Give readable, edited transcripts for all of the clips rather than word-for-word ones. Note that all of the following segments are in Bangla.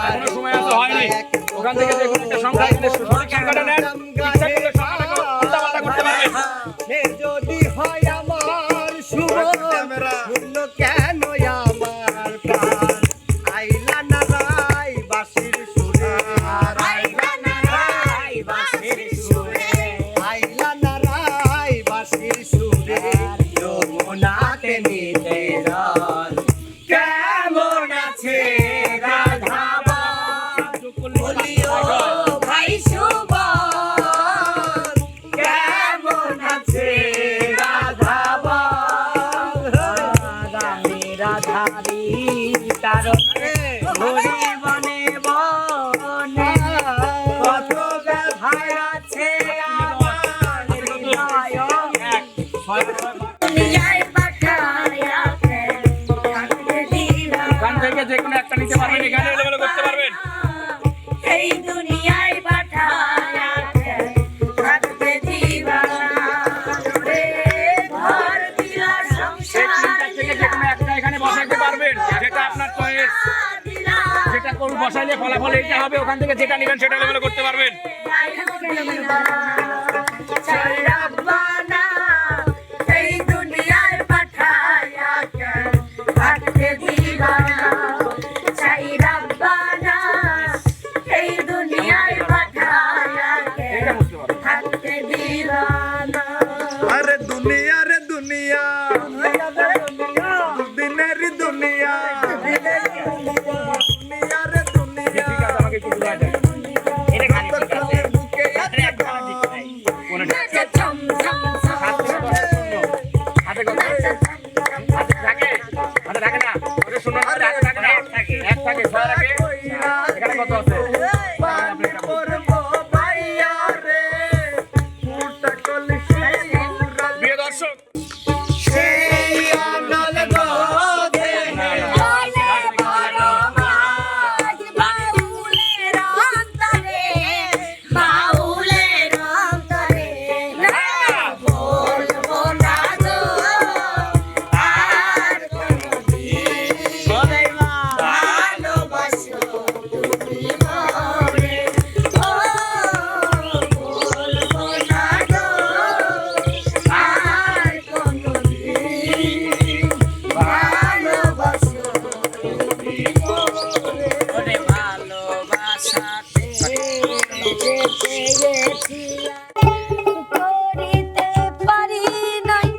এখনো সময় আছে, হয়নি। ওখান থেকে যে কোনো একটা সংখ্যা সঠিক সংখ্যাটা নেন, ইচ্ছা করলে সংখ্যাটাকে উল্টাপাল্টা করতে পারবেন। যদি হয় আমার শুভ শুনল কেন আমার প্রাণ আইলা না রাই বাঁশির সুরে আইলা না রাই বাঁশির সুরে আইলা না রাই বাঁশির সুরে যমুনাতে মিলে জল কেমন আছে রাধা বলিও ভাই শুভ কেমন আছে রাধা রাধারি কারণে ঘুরি বনে বনে কত ব্যথায় আছে আমার হৃদয় দুনিয়ায় পাঠায়া ওখান থেকে যে কোনো একটা নিতে পারবেন, এখানে এলোমেলো করতে পারবেন। এই দুনিয়ায় পাঠায়া থাকতে দিবানা রে ঘর দিলা এই সংসার তিনটা থেকে যে কোনো একটা এখানে বসাইতে পারবেন, যেটা আপনার চয়েস, দিলা যেটা কোন বসাইলে ফলাফল এইটা হবে। ওখান থেকে যেটা নেবেন সেটা এলোমেলো করতে পারবেন। রাব্বানা এই দুনিয়ায় পাঠায়া থাকতে দিবানা চাই রাব্বানা এই দুনিয়ায় পাঠায়া এইটা বুঝতে পারবেন। থাকতে দিবানা अरे दुनिया दुनिया दिनेर दुनिया दुनिया रे दुनिया ঠিক আছে, আমাকে একটু বুঝাই দেন। बुके কোনটা? চম চম হাত থেকে 10 শূন্য। হাতে কত? হাতে থাকে? হাতে থাকে না? ওটা শূন্য না, হাতে থাকে না? এক থাকে, 6 থাকে। এখানে কত আছে? প্রিয় দর্শক, বাউলের অন্তরে বাউলের অন্তরে না বলবো না গো আর কোনদিন ভালোবাসো তুমি মোরে ও বলবো না গো আর কোনদিন ভালোবাসো তুমি মোরে ওরে ভালোবাসাতে যেতে করিতে পারি নাই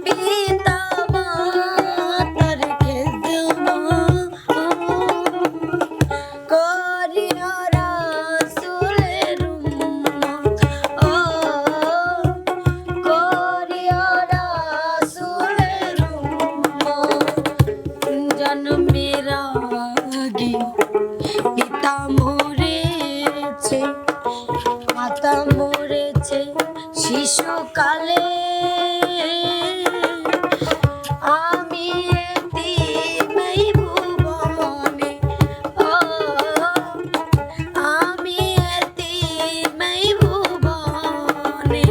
পিতা মাতার খেদমা করিয়া রাসূলের উম্মত ও করিয়া রাসূলের উম্মত জন্মের আগে পিতা মরেছে মাতা মরেছে শিশুকালে আমি এতিম এই ভুবনে ও আমি এতিম এই ভুবনে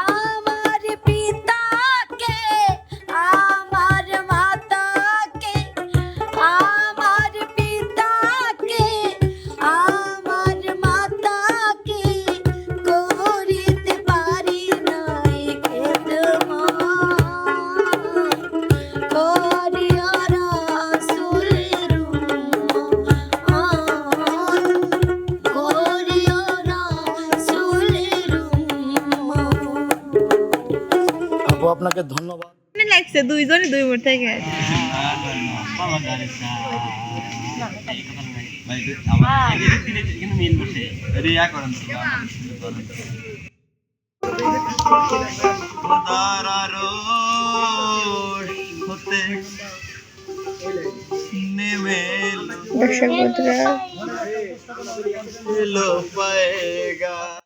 আমার পিতাকে আমার মাতাকে আমার পিতাকে আমার মাতাকে করিতে পারি নাই খেদমা করিয়া রাসূলের উম্মত করিয়া রাসূলের উম্মত আপু আপনাকে ধন্যবাদ লাগছে দুইজনই দুই মোড় থেকে আসে। দর্শক বন্ধুরা लो पाएगा